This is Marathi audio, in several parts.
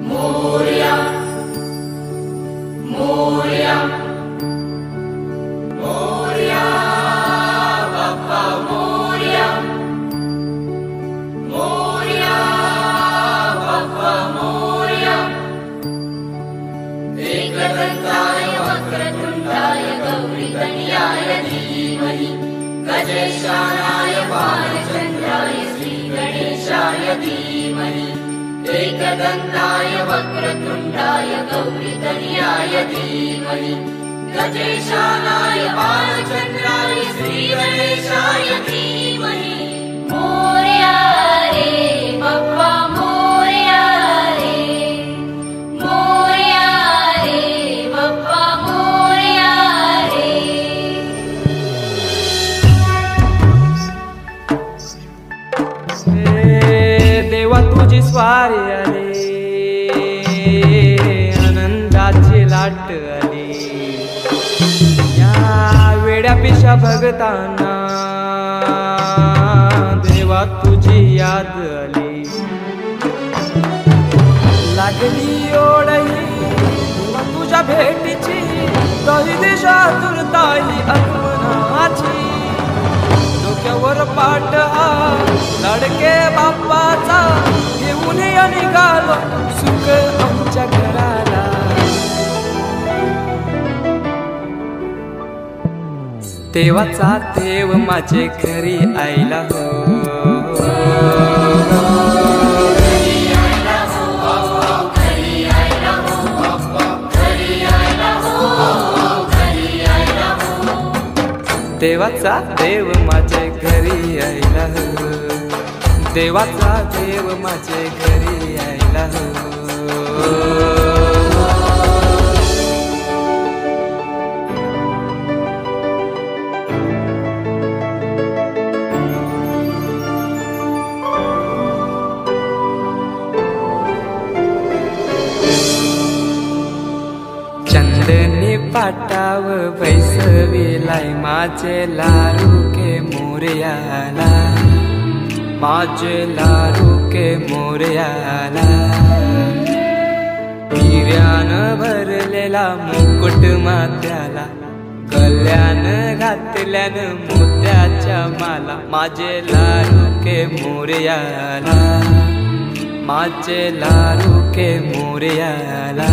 मोरया मोरया मोरया बाप्पा मोरया मोरया बाप्पा मोरया एकदंताय वक्रतुंडाय गौरीतनयाय धीमहि गजेशानाय बालचंद्राय श्रीगणेशाय धीमहि एकदंताय वक्रतुंडाय गौरीतनयाय धीमहि गजेशानाय बालचंद्राय श्रीगणेशाय धीमहि मोरया रे बाप्पा मोरया रे बाप्पा मोरया रे। देवा तुझी स्वारी आली आनंदाची लाट आली या वेड्या पिशा भगतांना देवा तुझी याद आली लागली ओढही तुझ्या भेटीची काही दिशा तुरताई आगमनाची डोक्यावर पाट हा लाडके बाप्पाचा घेऊन निघालो सुख आमच्या घराला देवाचा देव माझे घरी आयला हो देवाचा देव माझे घरी आयला हो देवाचा देव माझे घरी आयला हो। चंदनी पाटाव बैसविलाय माझे लारू के मोरयाला माझे लारू के मोरयाला हिऱ्यान भरलेला मुकुट मात्याला गल्यान घातल्यान मोत्याच्या माला माझे लारू के मोरयाला माझे लारू के मोरयाला।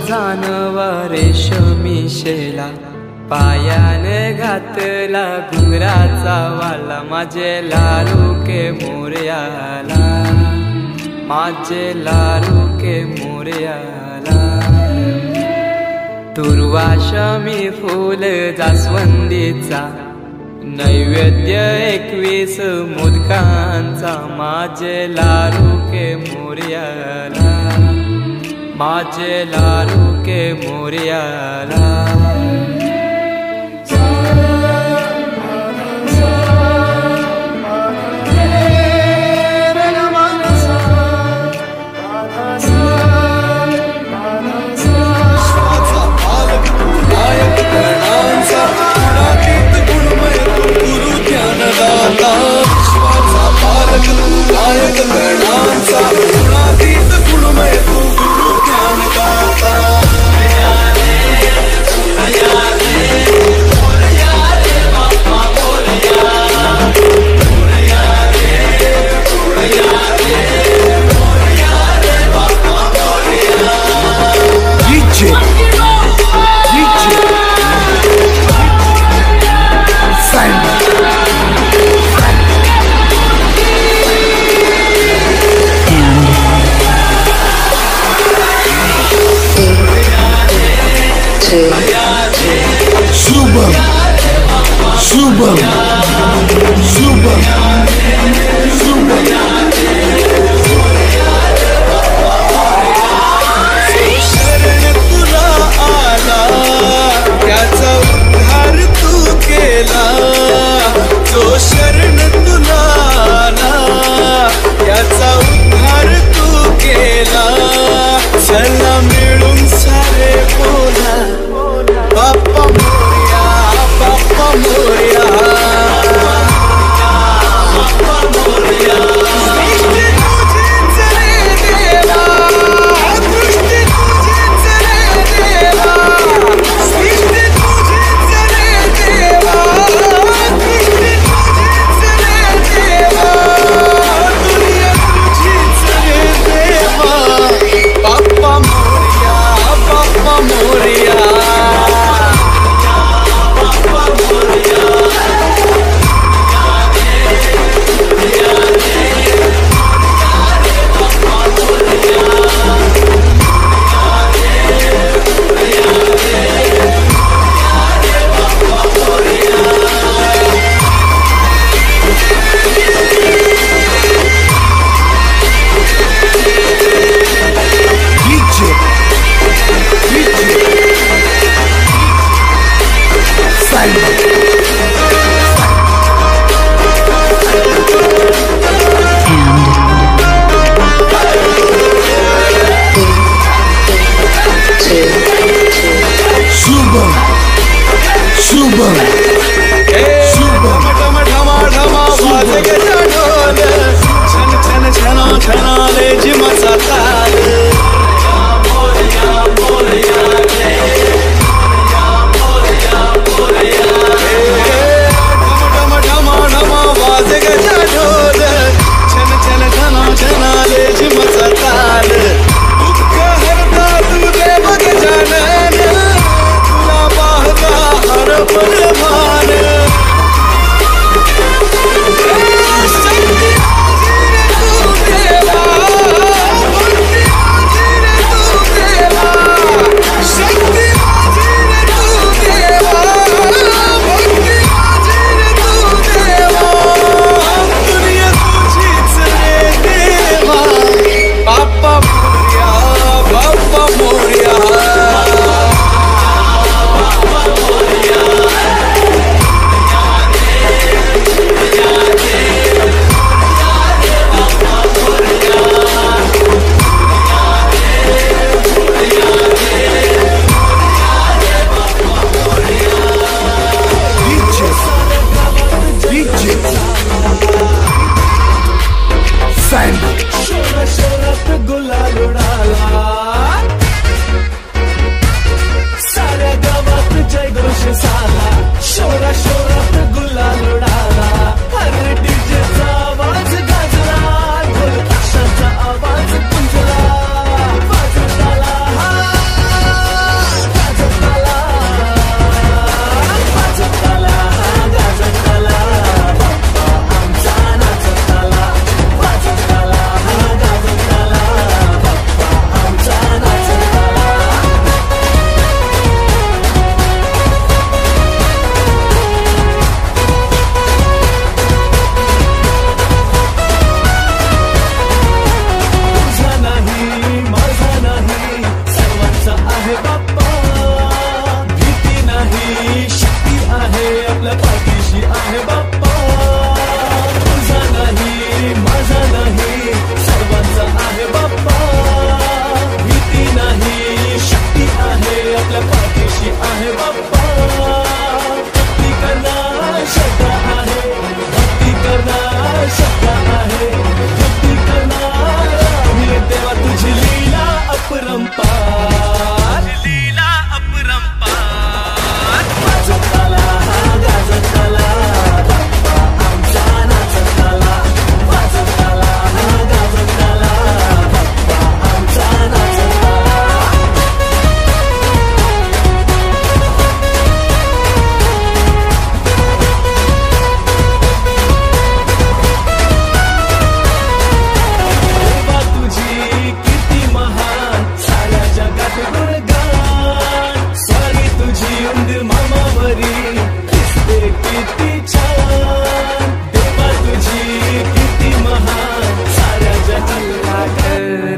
जानवा रेशमी शेला पायाने घातला घुंगराचा वाला माझे लारू के मोरयाला माझे लारू के मोरयाला दुर्वाशमी फूल जास्वंदीचा नैवेद्य 21 मोदकांचा माझे लारू के मोरयाला माझे लारू के मोरयाला। सतार ढम ढम ढम वाज गजा ढोल छन छन घना घना ले झिम सतार दुःख हरता तू देव गजानन तुला पाहता हर पल भान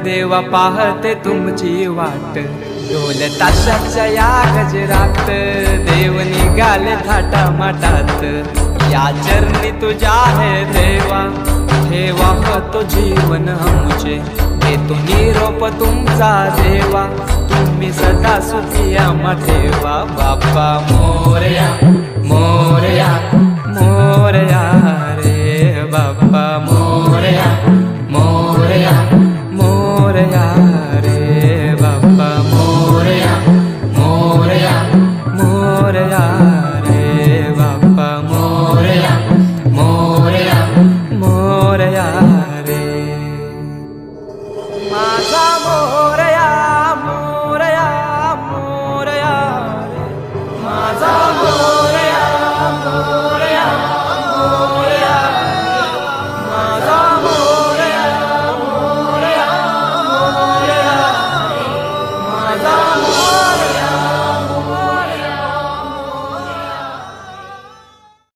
देवा पाहते तुमची वाट ढोल ताशाच्या या गजरात देव निघाले थाटा माटात या चरणी तुझ्या आहे देवा ठेवा तो जीवन आमचे देतो निरोप तुमचा देवा तुम्ही सदा सुखी आम्हा ठेवा बाप्पा मोरया मोरया मोरया रे बाप्पा मोरया मोरया मोरया रे बाप्पा मोरया मोरया मोरया रे बाप्पा मोरया मोरया मोरया रे माझा मोरया मोरया मोरया रे माझा मोरया मोरया मोरया माझा मोरया मोरया मोरया माझा